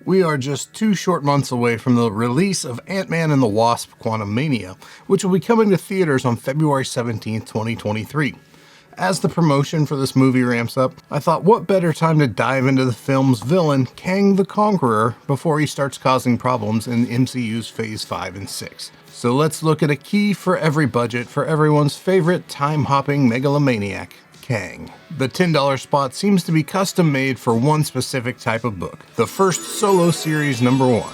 We are just 2 short months away from the release of Ant-Man and the Wasp: Quantumania, which will be coming to theaters on February 17th, 2023. As the promotion for this movie ramps up, I thought what better time to dive into the film's villain, Kang the Conqueror, before he starts causing problems in MCU's Phase 5 and 6. So let's look at a key for every budget for everyone's favorite time-hopping megalomaniac, Kang. The $10 spot seems to be custom made for one specific type of book, the first solo series #1.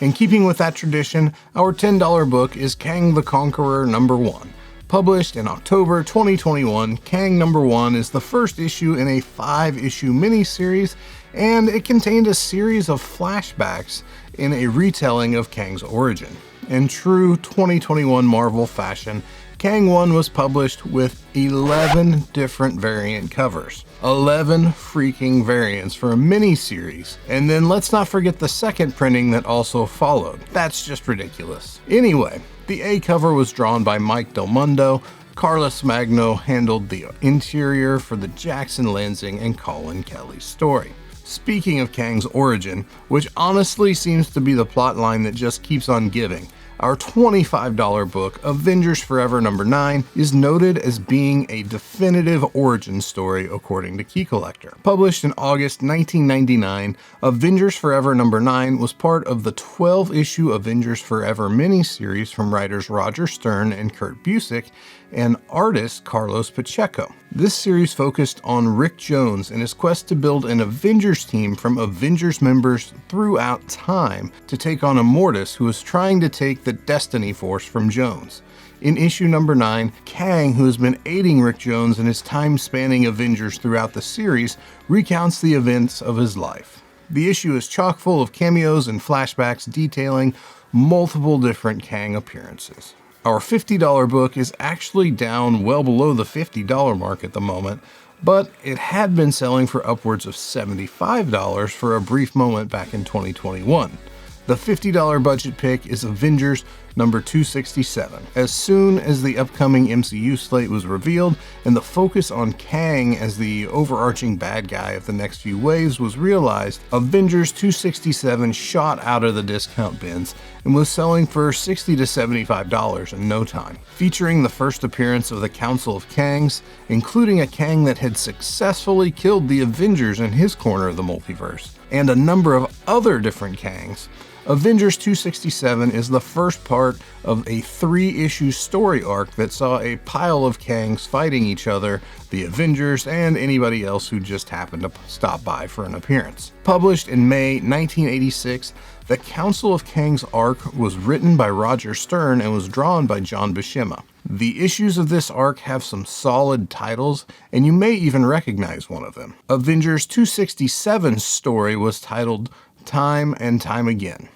In keeping with that tradition, our $10 book is Kang the Conqueror #1. Published in October 2021, Kang #1 is the first issue in a 5-issue miniseries, and it contained a series of flashbacks in a retelling of Kang's origin. In true 2021 Marvel fashion, Kang 1 was published with 11 different variant covers. 11 freaking variants for a mini-series. And then let's not forget the second printing that also followed. That's just ridiculous. Anyway, the A cover was drawn by Mike Del Mundo. Carlos Magno handled the interior for the Jackson Lansing and Colin Kelly story. Speaking of Kang's origin, which honestly seems to be the plot line that just keeps on giving, our $25 book, Avengers Forever #9, is noted as being a definitive origin story according to Key Collector. Published in August 1999, Avengers Forever #9 was part of the 12-issue Avengers Forever miniseries from writers Roger Stern and Kurt Busiek and artist Carlos Pacheco. This series focused on Rick Jones and his quest to build an Avengers team from Avengers members throughout time to take on Immortus, who was trying to take the Destiny Force from Jones. In issue #9, Kang, who has been aiding Rick Jones in his time-spanning Avengers throughout the series, recounts the events of his life. The issue is chock full of cameos and flashbacks detailing multiple different Kang appearances. Our $50 book is actually down well below the $50 mark at the moment, but it had been selling for upwards of $75 for a brief moment back in 2021. The $50 budget pick is Avengers #267. As soon as the upcoming MCU slate was revealed and the focus on Kang as the overarching bad guy of the next few waves was realized, Avengers 267 shot out of the discount bins and was selling for $60 to $75 in no time. Featuring the first appearance of the Council of Kangs, including a Kang that had successfully killed the Avengers in his corner of the multiverse, and a number of other different Kangs, Avengers 267 is the first part of a 3-issue story arc that saw a pile of Kangs fighting each other, the Avengers, and anybody else who just happened to stop by for an appearance. Published in May 1986, the Council of Kangs arc was written by Roger Stern and was drawn by John Buscema. The issues of this arc have some solid titles, and you may even recognize one of them. Avengers 267's story was titled Time and Time Again.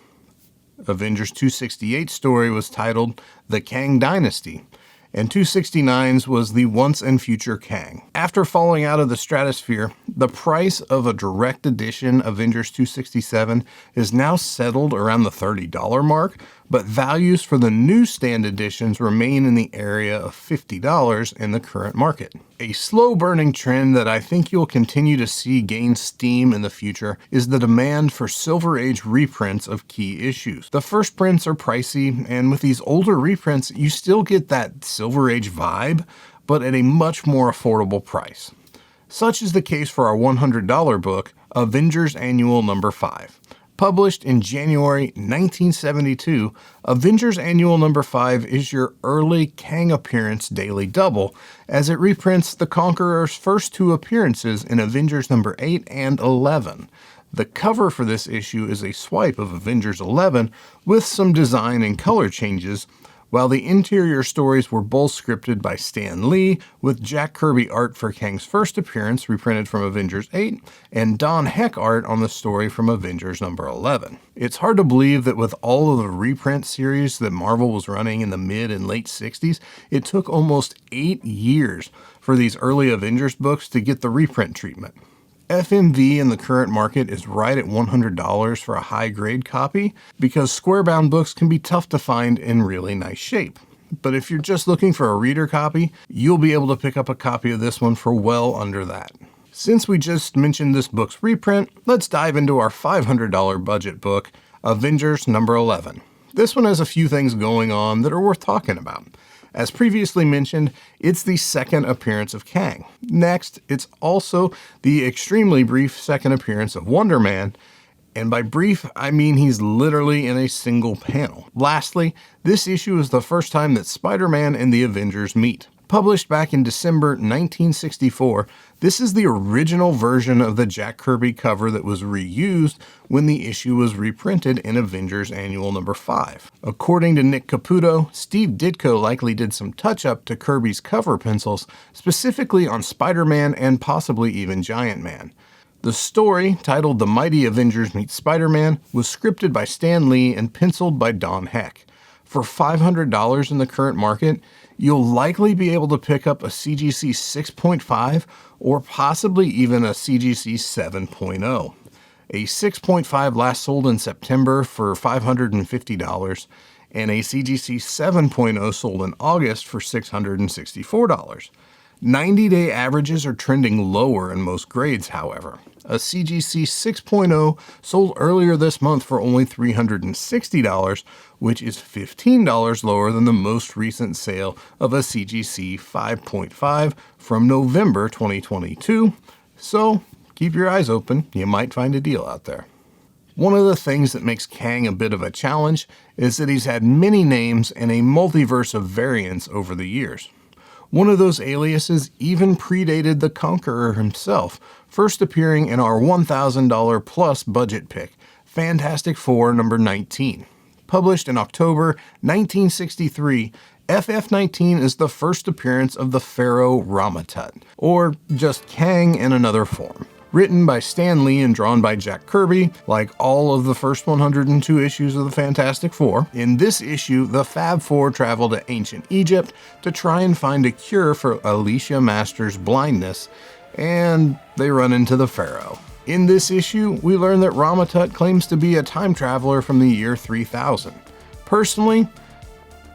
Avengers 268's story was titled The Kang Dynasty, and 269's was The Once and Future Kang. After falling out of the stratosphere, the price of a direct edition Avengers 267 is now settled around the $30 mark, but values for the newsstand editions remain in the area of $50 in the current market. A slow-burning trend that I think you'll continue to see gain steam in the future is the demand for Silver Age reprints of key issues. The first prints are pricey, and with these older reprints, you still get that Silver Age vibe, but at a much more affordable price. Such is the case for our $100 book, Avengers Annual #5. Published in January 1972, Avengers Annual #5 is your early Kang appearance daily double, as it reprints the Conqueror's first 2 appearances in Avengers #8 and 11. The cover for this issue is a swipe of Avengers 11 with some design and color changes, while the interior stories were both scripted by Stan Lee, with Jack Kirby art for Kang's first appearance reprinted from Avengers 8, and Don Heck art on the story from Avengers #11. It's hard to believe that with all of the reprint series that Marvel was running in the mid and late 60s, it took almost 8 years for these early Avengers books to get the reprint treatment. FMV in the current market is right at $100 for a high-grade copy, because square-bound books can be tough to find in really nice shape. But if you're just looking for a reader copy, you'll be able to pick up a copy of this one for well under that. Since we just mentioned this book's reprint, let's dive into our $500 budget book, Avengers number 11. This one has a few things going on that are worth talking about. As previously mentioned, it's the second appearance of Kang. Next, it's also the extremely brief second appearance of Wonder Man, and by brief, I mean he's literally in a single panel. Lastly, this issue is the first time that Spider-Man and the Avengers meet. Published back in December 1964, this is the original version of the Jack Kirby cover that was reused when the issue was reprinted in Avengers Annual number 5. According to Nick Caputo, Steve Ditko likely did some touch-up to Kirby's cover pencils, specifically on Spider-Man and possibly even Giant Man. The story, titled The Mighty Avengers Meet Spider-Man, was scripted by Stan Lee and penciled by Don Heck. For $500 in the current market, you'll likely be able to pick up a CGC 6.5 or possibly even a CGC 7.0. A 6.5 last sold in September for $550, and a CGC 7.0 sold in August for $664. 90-day averages are trending lower in most grades, however. A CGC 6.0 sold earlier this month for only $360, which is $15 lower than the most recent sale of a CGC 5.5 from November 2022. So keep your eyes open, you might find a deal out there. One of the things that makes Kang a bit of a challenge is that he's had many names and a multiverse of variants over the years. One of those aliases even predated the Conqueror himself, first appearing in our $1,000 plus budget pick, Fantastic Four number 19. Published in October 1963, FF19 is the first appearance of the Pharaoh Ramatut, or just Kang in another form. Written by Stan Lee and drawn by Jack Kirby, like all of the first 102 issues of the Fantastic Four, in this issue, the Fab Four travel to ancient Egypt to try and find a cure for Alicia Masters' blindness, and they run into the Pharaoh. In this issue, we learn that Ramatut claims to be a time traveler from the year 3000. Personally,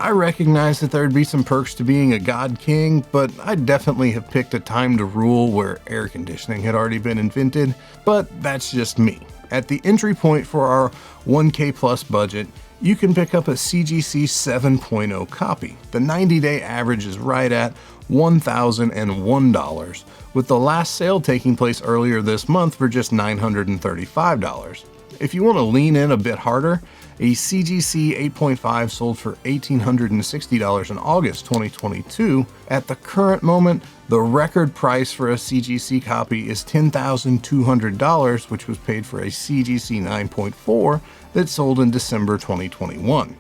I recognize that there'd be some perks to being a god king, but I'd definitely have picked a time to rule where air conditioning had already been invented, but that's just me. At the entry point for our 1K plus budget, you can pick up a CGC 7.0 copy. The 90-day average is right at $1,001, with the last sale taking place earlier this month for just $935. If you want to lean in a bit harder, a CGC 8.5 sold for $1,860 in August 2022. At the current moment, the record price for a CGC copy is $10,200, which was paid for a CGC 9.4 that sold in December 2021.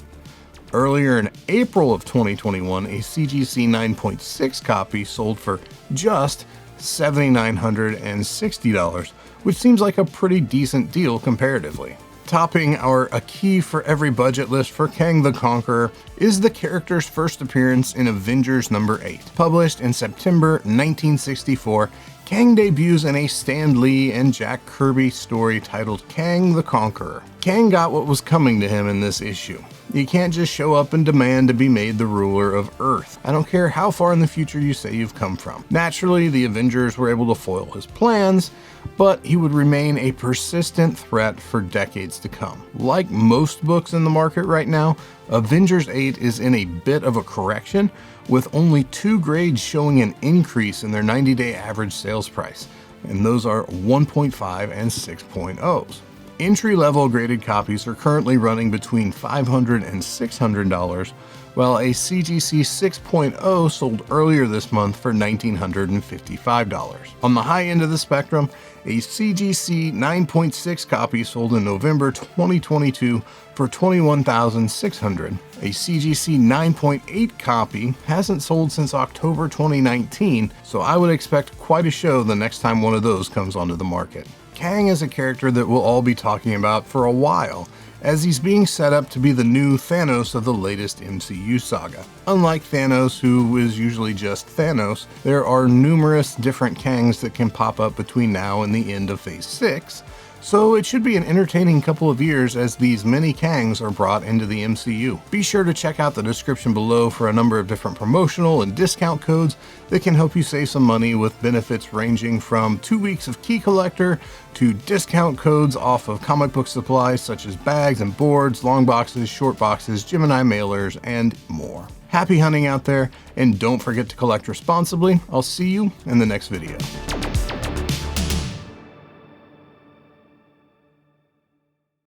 Earlier in April of 2021, a CGC 9.6 copy sold for just $7,960, which seems like a pretty decent deal comparatively. Topping our A Key for Every Budget list for Kang the Conqueror is the character's first appearance in Avengers number 8. Published in September 1964, Kang debuts in a Stan Lee and Jack Kirby story titled Kang the Conqueror. Kang got what was coming to him in this issue. You can't just show up and demand to be made the ruler of Earth. I don't care how far in the future you say you've come from. Naturally, the Avengers were able to foil his plans, but he would remain a persistent threat for decades to come. Like most books in the market right now, Avengers 8 is in a bit of a correction, with only 2 grades showing an increase in their 90-day average sales price, and those are 1.5 and 6.0s. Entry-level graded copies are currently running between $500 and $600, while a CGC 6.0 sold earlier this month for $1,955. On the high end of the spectrum, a CGC 9.6 copy sold in November 2022 for $21,600. A CGC 9.8 copy hasn't sold since October 2019, so I would expect quite a show the next time one of those comes onto the market. Kang is a character that we'll all be talking about for a while, as he's being set up to be the new Thanos of the latest MCU saga. Unlike Thanos, who is usually just Thanos, there are numerous different Kangs that can pop up between now and the end of Phase 6, So it should be an entertaining couple of years as these many Kangs are brought into the MCU. Be sure to check out the description below for a number of different promotional and discount codes that can help you save some money, with benefits ranging from 2 weeks of key collector to discount codes off of comic book supplies such as bags and boards, long boxes, short boxes, Gemini mailers, and more. Happy hunting out there, and don't forget to collect responsibly. I'll see you in the next video.